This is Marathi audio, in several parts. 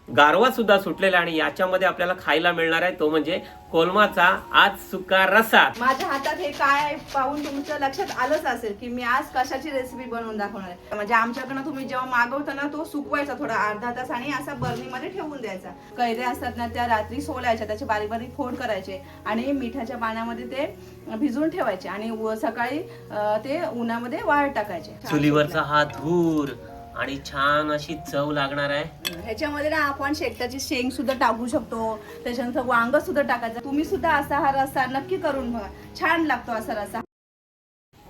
गारवा सुद्धा सुटलेला आणि याच्यामध्ये आपल्याला खायला मिळणार आहे तो म्हणजे कोलमाचा आज सुका रस्सा। माझ्या हातात हे काय पाहून तुमच्या लक्षात आलंच असेल की मी आज कशाची रेसिपी बनवून दाखवणार आहे। म्हणजे आमच्याकडनं तुम्ही जेव्हा मागवता ना तो सुकवायचा थोडा अर्धा तास आणि असा बरणीमध्ये ठेवून द्यायचा। कैऱ्या असतात ना त्या रात्री सोलायच्या, त्याचे बारीक बारीक फोड करायचे आणि मिठाच्या पाण्यामध्ये ते भिजवून ठेवायचे आणि सकाळी ते उन्हामध्ये वाळत टाकायचे। चुलीवरचा हा धूर आणि छान अशी चव लागणार आहे। ह्याच्यामध्ये ना आपण शेकटाची शेंग सुद्धा टाकू शकतो, त्याच्यानंतर वांग सुद्धा टाकायचं। तुम्ही सुद्धा असा हा रस्सा नक्की करून बघा, छान लागतो असा रस्सा।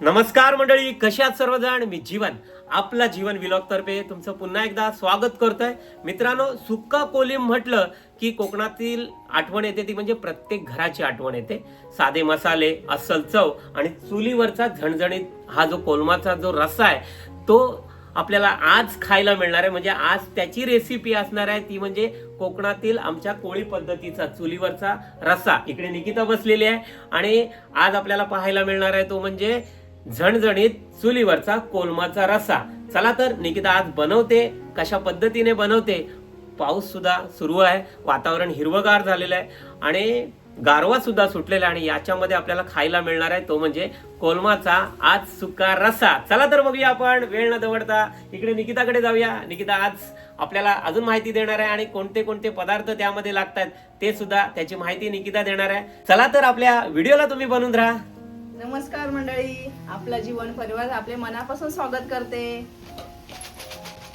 नमस्कार मंडळी, कशा आहात सर्वजण? मी जीवन, आपला जीवन व्लॉग तर्फे तुमचं पुन्हा एकदा स्वागत करतोय। मित्रांनो, सुक्का कोलीम म्हटलं की कोकणातील आठवण येते ती म्हणजे प्रत्येक घराची आठवण येते। साधे मसाले, अस्सल चव आणि चुलीवरचा झणझणीत हा जो कोलमाचा जो रस्सा आहे तो आपल्याला आज खायला मिळणार आहे। म्हणजे आज त्याची रेसिपी असणार आहे ती म्हणजे कोकणातील आमच्या कोळी पद्धतीचा चुलीवरचा रस्सा। इकडे निकिता बसलेली आहे आणि आज आपल्याला पाहायला मिळणार आहे तो म्हणजे झणझणीत चुलीवरचा कोलमाचा रस्सा। चला तर निकिता आज बनवते, कशा पद्धतीने बनवते। पाऊस सुद्धा सुरू आहे, वातावरण हिरवगार झालेलं आहे आणि गारवा सुद्धा सुटलेला आणि याच्यामध्ये आपल्याला खायला मिळणार आहे तो म्हणजे कोलमाचा आज सुका रस्सा। चला तर बघूया आपण, वेळ न दवडता इकडे निकिताकडे जाऊया। निकिता आज आपल्याला अजून माहिती देणार आहे आणि कोणते कोणते पदार्थ त्यामध्ये लागतात ते सुद्धा त्याची माहिती निकिता देणार आहे। चला तर आपल्या व्हिडिओला तुम्ही बनवून राहा। नमस्कार मंडळी, आपला जीवन परिवार आपले मनापासून स्वागत करते।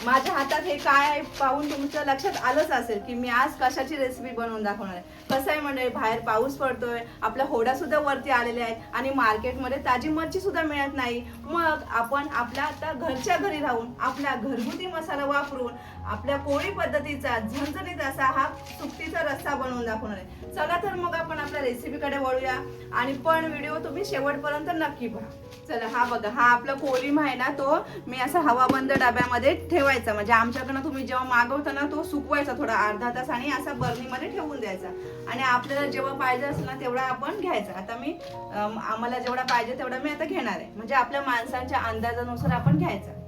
माझ्या हातात हे काय पाहून तुमच्या लक्षात आलंच असेल की मी आज कशाची रेसिपी बनवून दाखवणार आहे। कसं आहे मंडळी, बाहेर पाऊस पडतोय, आपल्या होड्या सुद्धा वरती आलेल्या आहेत आणि मार्केटमध्ये ताजी मिरची सुद्धा मिळत नाही। मग आपण आपल्या आता घरच्या घरी राहून आपला घरगुती मसाला वापरून आपल्या कोळी पद्धतीचा झणझणीत असा हा सुकटीचा रस्सा बनवून दाखवणार आहे। चला तर मग आपण आपल्या रेसिपीकडे वळूया आणि पण व्हिडिओ तुम्ही शेवटपर्यंत नक्की पहा। चला, हा बघा, हा आपला कोलिम आहे ना तो मी असा हवाबंद डब्यामध्ये ठेवायचा। म्हणजे आमच्याकडनं तुम्ही जेव्हा मागवता ना तो सुकवायचा थोडा अर्धा तास आणि असा बरणीमध्ये ठेवून द्यायचा आणि आपल्याला जेव्हा पाहिजे असेल ना तेवढा आपण घ्यायचा। आता मी आम्हाला जेवढा पाहिजे तेवढा मी आता घेणार आहे, म्हणजे आपल्या माणसांच्या अंदाजानुसार आपण घ्यायचा।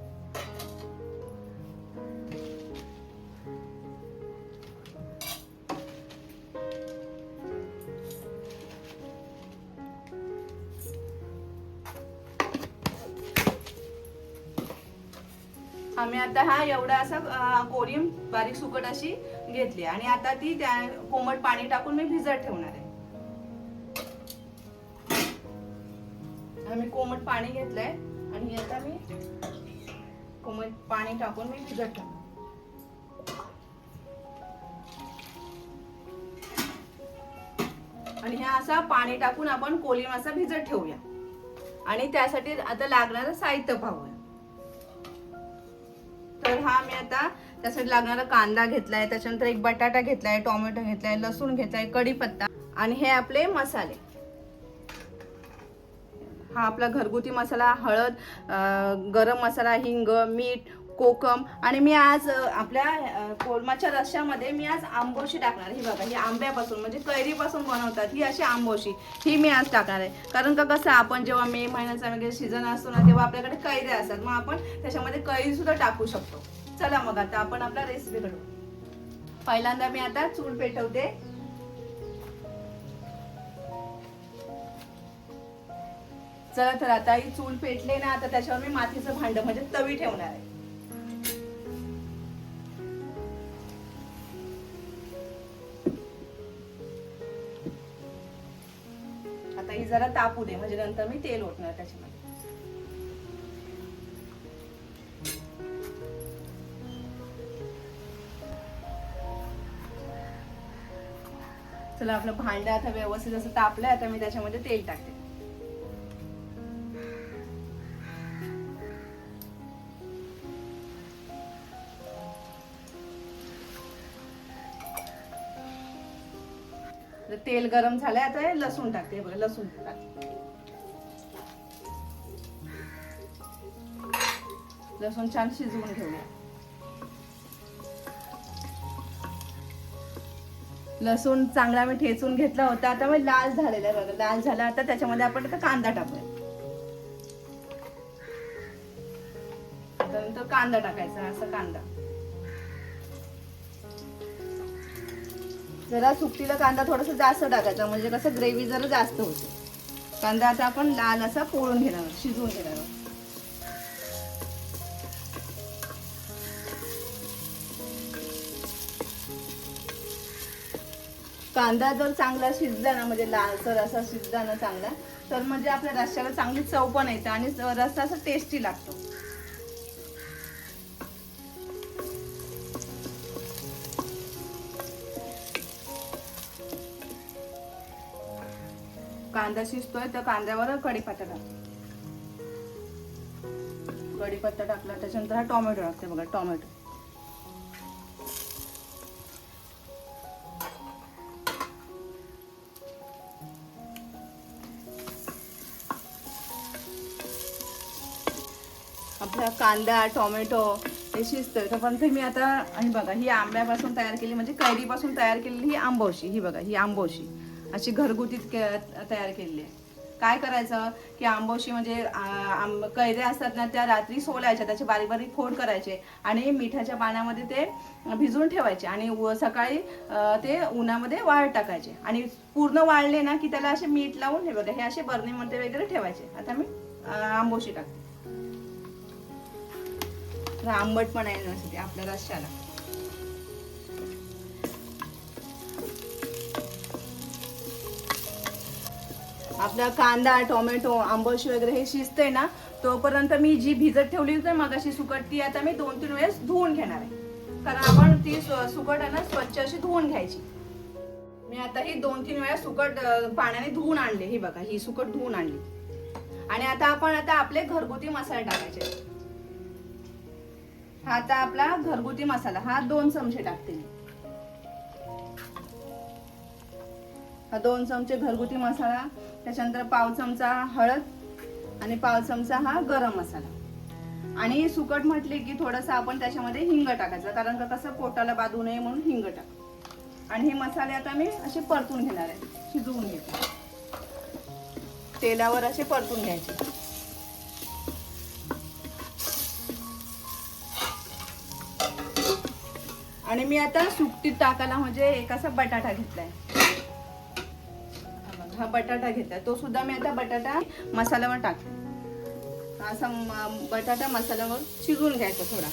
आम्ही आता हा एवढा असा कोलिम बारीक सुकट अशी घेतली आणि आता ती त्या कोमट पाणी टाकून मी भिजत ठेवणार आहे। आम्ही कोमट पाणी घेतलंय आणि आता मी कोमट पाणी टाकून मी भिजत ठेवणार। आणि हे असा पाणी टाकून आपण कोलिम असा भिजत ठेवूया आणि त्यासाठी आता लागणारं साहित्य पाहूया। तर हा मी आता त्यासाठी लागणारा कांदा घेतलाय, त्याच्यानंतर एक बटाटा घेतलाय, टोमॅटो घेतलाय, लसूण घेतलाय, कढीपत्ता आणि हे आपले मसाले। हा आपला घरगुती मसाला, हळद, गरम मसाला, हिंग, मीठ, कोकम आणि मी आज आपल्या कोलमाच्या रश्श्यामध्ये मी आज आंबोशी टाकणार। ही बघा, ही आंब्यापासून म्हणजे कैरीपासून बनवतात ही अशी आंबोशी, ही मी आज टाकणार आहे। कारण का कसं आपण जेव्हा मे महिन्याचा वगैरे सीझन असतो ना तेव्हा आपल्याकडे कैऱ्या असतात, मग आपण त्याच्यामध्ये कैरी सुद्धा टाकू शकतो। चला मग आता आपण आपल्या रेसिपीकडे वळू। पहिल्यांदा मी आता चूल पेटवते। चला तर आता ही चूल पेटले ना, आता त्याच्यावर मी मातीचं भांड म्हणजे तवी ठेवणार आहे। आता ही जरा तापू दे, म्हणजे नंतर मी तेल ओतणार त्याच्यामध्ये। चला, आपलं भांड आता व्यवस्थित असं तापलंय, आता मी त्याच्यामध्ये तेल टाकते। तेल गरम झालंय, आता हे लसूण टाकते। बघा, लसूण टाकते, लसूण छान शिजवून घेऊया। लसूण चांगला मी ठेचून घेतला होता, आता मी लाल झालेला आहे। बघा, लाल झाला। आता त्याच्यामध्ये आपण आता कांदा टाकूया, त्यानंतर कांदा टाकायचा, असा कांदा। जरा सुकटीला कांदा थोडासा जास्त टाकायचा, म्हणजे कसं ग्रेव्ही जरा जास्त होते. कांदा आता आपण लाल असा पोळून घेणार, शिजवून घेणार. कांदा जर चांगला शिजला ना, म्हणजे लालसर असा शिजला ना चांगला, तर म्हणजे आपल्या रस्स्याला चांगली चव पण येते आणि रस्सा असा टेस्टी लागतो. कांदा शिजतोय तर कांद्यावर कढीपत्ता टाक. कढीपत्ता टाकला त्याच्यानंतर हा टोमॅटो टाकते बघा, टोमॅटो. आपला कांदा टोमॅटो हे शिजतोय तोपर्यंत मी आता, आणि बघा ही आंब्यापासून तयार केली, म्हणजे कैरीपासून तयार केलेली ही आंबोशी. ही बघा ही आंबोशी अशी घरगुती तयार केलेली आहे. काय करायचं की आंबोशी म्हणजे कैऱ्या असतात ना, त्या रात्री सोलायच्या, त्याचे बारीक बारीक फोड करायचे आणि मिठाच्या पाण्यामध्ये ते भिजवून ठेवायचे आणि सकाळी ते उन्हामध्ये वाळत टाकायचे आणि पूर्ण वाळले ना की त्याला असे मीठ लावून, हे बघा हे असे बरणीमध्ये वगैरे ठेवायचे. आता मी आंबोशी टाकते, आंबट पण येण्यासाठी आपल्या रश्श्याला. आपला कांदा टोमॅटो आंबोशी वगैरे हे शिजते ना, तोपर्यंत मी जी भिजत ठेवली होती मगाशी सुकट, ती आता मी 2-3 वेळेस धुवून घेणार आहे. कारण आपण ती सुकट आहे ना स्वच्छ अशी धुवून घ्यायची. मी आता ही 2-3 वेळा सुकट पाण्याने धुवून आणली. ही बघा ही सुकट धुवून आणली. आणि आता आपण आपले घरगुती मसाले टाकायचे. हा आता आपला घरगुती मसाला, हा 2 चमचे टाकते मी. हा 2 चमचे घरगुती मसाला, त्याच्यानंतर पाव चमचा हळद आणि पाव चमचा हा गरम मसाला. आणि सुकट म्हटले की थोडंसं आपण त्याच्यामध्ये हिंग टाकायचं, कारण का कसं पोटाला बाधू नये म्हणून हिंग टाक. आणि हे मसाले आता मी असे परतून घेणार आहे, शिजवून घेते, तेलावर असे परतून घ्यायचे. आणि मी आता सुकटीत टाकायला म्हणजे एक असा बटाटा घेतलाय. हा बटाटा घेतलाय, तो सुद्धा मी आता बटाटा मसाल्यावर टाकते. असा बटाटा मसाल्यावर शिजवून घ्यायचा थोडा.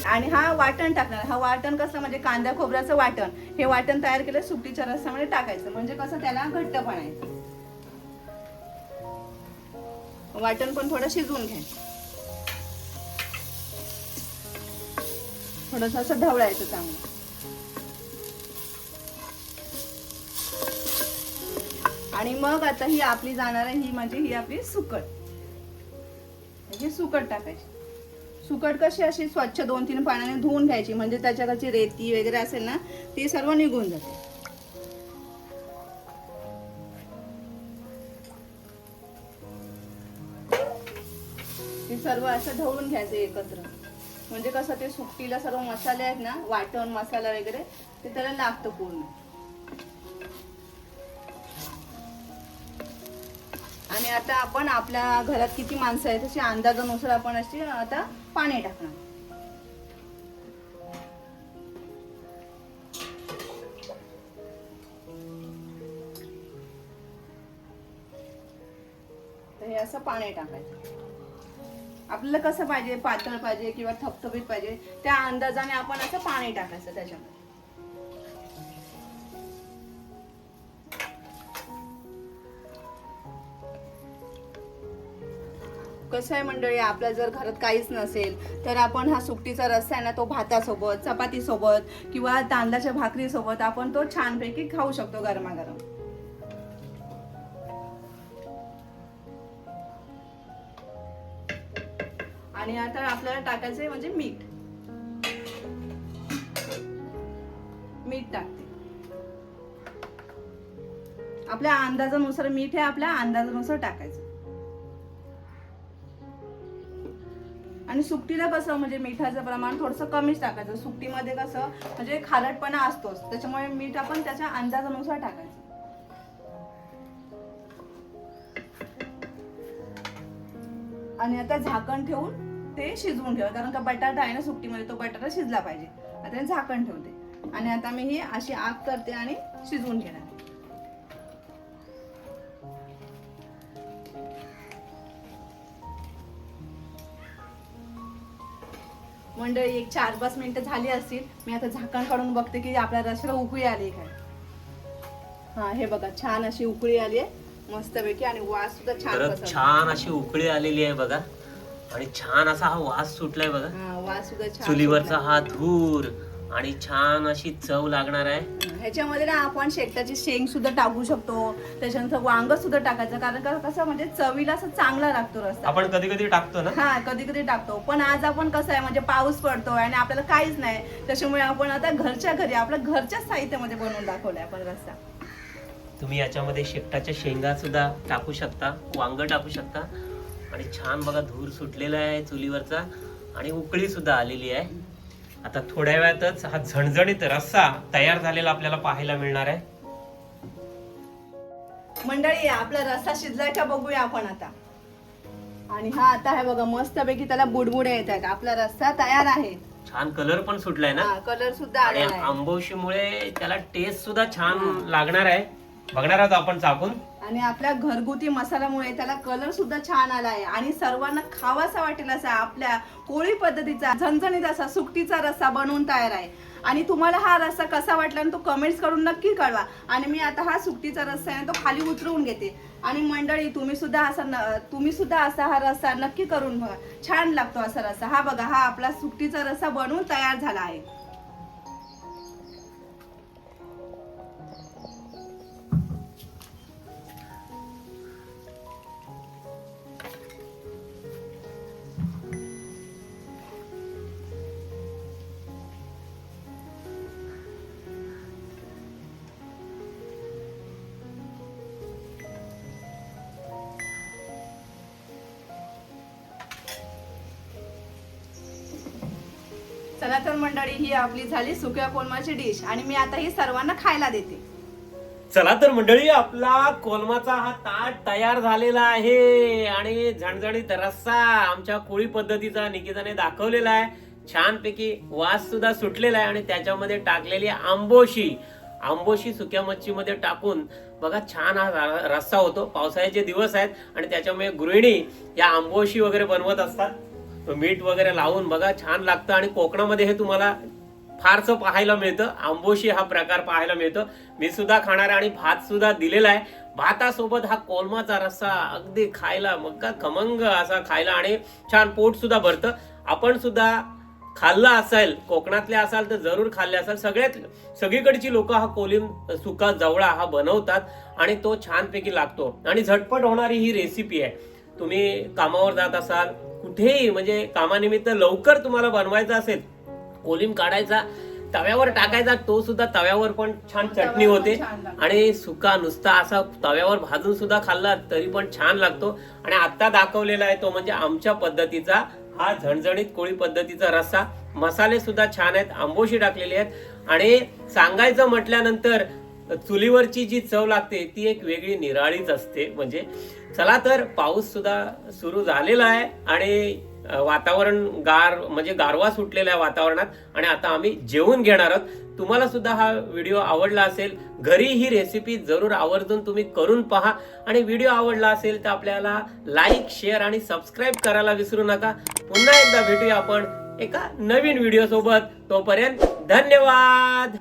आणि हा वाटण टाकणार. हा वाटण कसं म्हणजे कांदा खोबऱ्याचं वाटण, हे वाटण तयार केलं सुकटीच्या रस्स्यामध्ये टाकायचं, म्हणजे कसं त्याला घट्टपणा येतो. वाटण पण थोडं शिजवून घ्यायचं, थोडंसं असं ढवळायचं चांगलं. आणि मग आता ही आपली जाणार आहे, ही म्हणजे ही आपली सुकट. ही सुकट टाकायची. सुकट कशी अशी स्वच्छ 2-3 पाण्याने धुवून घ्यायची, म्हणजे त्याच्याकडची रेती वगैरे असेल ना ती सर्व निघून जाते. हे सर्व असं ढवळून घ्यायचं एकत्र, म्हणजे कसं ते सुकटीला सर्व मसाले आहेत ना, वाटण मसाला वगैरे ते त्याला लागतं पूर्ण. आणि आता आपण आपल्या घरात किती माणसं आहेत तशी अंदाजानुसार आपण अशी आता पाणी टाकणार. तर हे असं पाणी टाकायचं. आपल्याला कसं पाहिजे, पातळ पाहिजे किंवा थपथपीत पाहिजे, त्या अंदाजाने आपण असं पाणी टाकायचं त्याच्यामध्ये. कसं आहे मंडळी, आपल्या जर घरात काहीच नसेल तर आपण हा सुकटीचा रस्सा आहे ना, तो भातासोबत चपातीसोबत किंवा तांदळाच्या भाकरीसोबत आपण तो छानपैकी खाऊ शकतो गरमागरम. आणि आता आपल्याला टाकायचंय म्हणजे मीठ. मीठ टाकते आपल्या अंदाजानुसार. मीठ हे आपल्या अंदाजानुसार टाकायचं. आणि सुकटीला कसं म्हणजे मिठाचं प्रमाण थोडंसं कमीच टाकायचं. सुकटीमध्ये कसं म्हणजे खारटपणा असतोच, त्याच्यामुळे मीठ आपण त्याच्या अंदाजानुसार टाकायचं. आणि आता झाकण ठेवून ते शिजवून ठेवा, कारण का बटाटा आहे ना सुकटीमध्ये, तो बटाटा शिजला पाहिजे. आता झाकण ठेवते. आणि आता मी ही अशी आग करते आणि शिजवून घेणार. मंडळी एक 4-5 मिनिटं झाली असतील. मी आता झाकण काढून बघते की आपल्या रस्याला उकळी आली काय. हा हे बघा छान अशी उकळी आली आहे मस्तपैकी आणि वास सुद्धा छान खरंच पसरला. छान अशी उकळी आलेली आहे बघा आणि छान असा हा वास सुटलाय बघा. हा वास सुद्धा छान चुलीवरचा सुटला. हा धूर आणि छान अशी चव लागणार आहे. ह्याच्यामध्ये ना आपण शेकटाची शेंग सुद्धा टाकू शकतो. त्याच्यानंतर वांग सुद्धा टाकायचं कारण का कसं म्हणजे चवीला असं चांगला लागतो रस्सा. आपण कधी कधी टाकतो ना. हा कधी कधी टाकतो पण आज आपण कसं आहे म्हणजे पाऊस पडतोय आणि आपल्याला काहीच नाही त्याच्यामुळे आपण आता घरच्या घरी आपल्या घरच्या साहित्यामध्ये बनवून दाखवलाय आपण रस्सा. तुम्ही याच्यामध्ये शेकटाच्या शेंगा सुद्धा टाकू शकता, वांग टाकू शकता आणि छान बघा धूर सुटलेला आहे चुलीवरचा आणि उकळी सुद्धा आलेली आहे. आता थोड्या वेळातच हा झणझणीत रस्सा तयार झालेला आपल्याला पाहायला मिळणार आहे. मंडळी आपला रस्सा शिजलाय का बघूया आपण आता. आणि हा आता आहे बघा मस्तपैकी त्याला बुडबुडे येत आहेत. आपला रस्सा तयार आहे. छान कलर पण सुटलाय ना कलर सुद्धा आणि आलेला आहे. आंबोशीमुळे त्याला टेस्ट सुद्धा छान लागणार आहे. बघणार आहोत आपण चाकून. आणि आपल्या घरगुती मसाल्यामुळे त्याला कलर सुद्धा छान आला आहे आणि सर्वांना खावासा वाटेल असा आपल्या कोळी पद्धतीचा झणझणीत असा सुकटीचा रस्सा बनवून तयार आहे. आणि तुम्हाला हा रस्सा कसा वाटला तो कमेंट्स करून नक्की कळवा. आणि मी आता हा सुकटीचा रस्सा आहे तो खाली उतरवून घेते. आणि मंडळी तुम्ही सुद्धा असा हा रस्सा नक्की करून बघा. छान लागतो असा रस्सा. हा बघा हा आपला सुकटीचा रस्सा बनवून तयार झाला आहे. चला तर मंडळी ही आपली झाली सुक्या कोलमाची डिश आणि मी आता ही सर्वांना खायला देते. चला तर मंडळी आपला कोलमाचा हा ताट तयार झालेला आहे आणि झणझणीत रस्सा आमच्या कोळी पद्धतीचा निकिताने दाखवलेला आहे. छानपैकी वास सुद्धा सुटलेला आहे आणि त्याच्यामध्ये टाकलेली आंबोशी सुक्या मच्छीमध्ये टाकून बघा छान हा रस्सा होतो. पावसाळ्याचे दिवस आहेत आणि त्याच्यामुळे गृहिणी या आंबोशी वगैरे बनवत असतात. मीठ वगैरे लावून बघा छान लागतं आणि कोकणामध्ये हे तुम्हाला फारसं पाहायला मिळतं. आंबोशी हा प्रकार पाहायला मिळतो. मी सुद्धा खाणार आणि भात सुद्धा दिलेला आहे. भातासोबत हा कोलमाचा रस्सा अगदी खायला मग का खमंग असा खायला आणि छान पोट सुद्धा भरतं. आपण सुद्धा खाल्ला असेल, कोकणातले असाल तर जरूर खाल्ले असाल. सगळीकडची लोक हा कोलिम सुका जवळा हा बनवतात आणि तो छानपैकी लागतो आणि झटपट होणारी ही रेसिपी आहे. तुम्ही कामावर जात असाल कुठेही म्हणजे कामानिमित्त लवकर तुम्हाला बनवायचं असेल, कोलिम काढायचा तव्यावर टाकायचा, तो सुद्धा तव्यावर पण छान चटणी होते आणि सुका नुसता असा तव्यावर भाजून सुद्धा खाल्ला तरी पण छान लागतो. आणि आता दाखवलेला आहे तो म्हणजे आमच्या पद्धतीचा हा झणझणीत कोळी पद्धतीचा रस्सा. मसाले सुद्धा छान आहेत, आंबोशी टाकलेली आहेत आणि सांगायचं म्हटल्यानंतर चुलीवरची जी चव लागते ती एक वेगळी निराळीच असते. म्हणजे चला तर पाऊस सुद्धा सुरू झालेला आहे आणि वातावरण म्हणजे गारवा सुटलेला आहे वातावरणात आणि आता आम्ही जेवून घेणार आहोत. तुम्हाला सुद्धा हा व्हिडिओ आवडला असेल, घरी ही रेसिपी जरूर आवर्जून तुम्ही करून पहा आणि व्हिडिओ आवडला असेल तर आपल्याला लाईक, शेअर आणि सबस्क्राईब करायला विसरू नका. पुन्हा एकदा भेटूया आपण एका नवीन व्हिडिओ सोबत. तोपर्यंत धन्यवाद.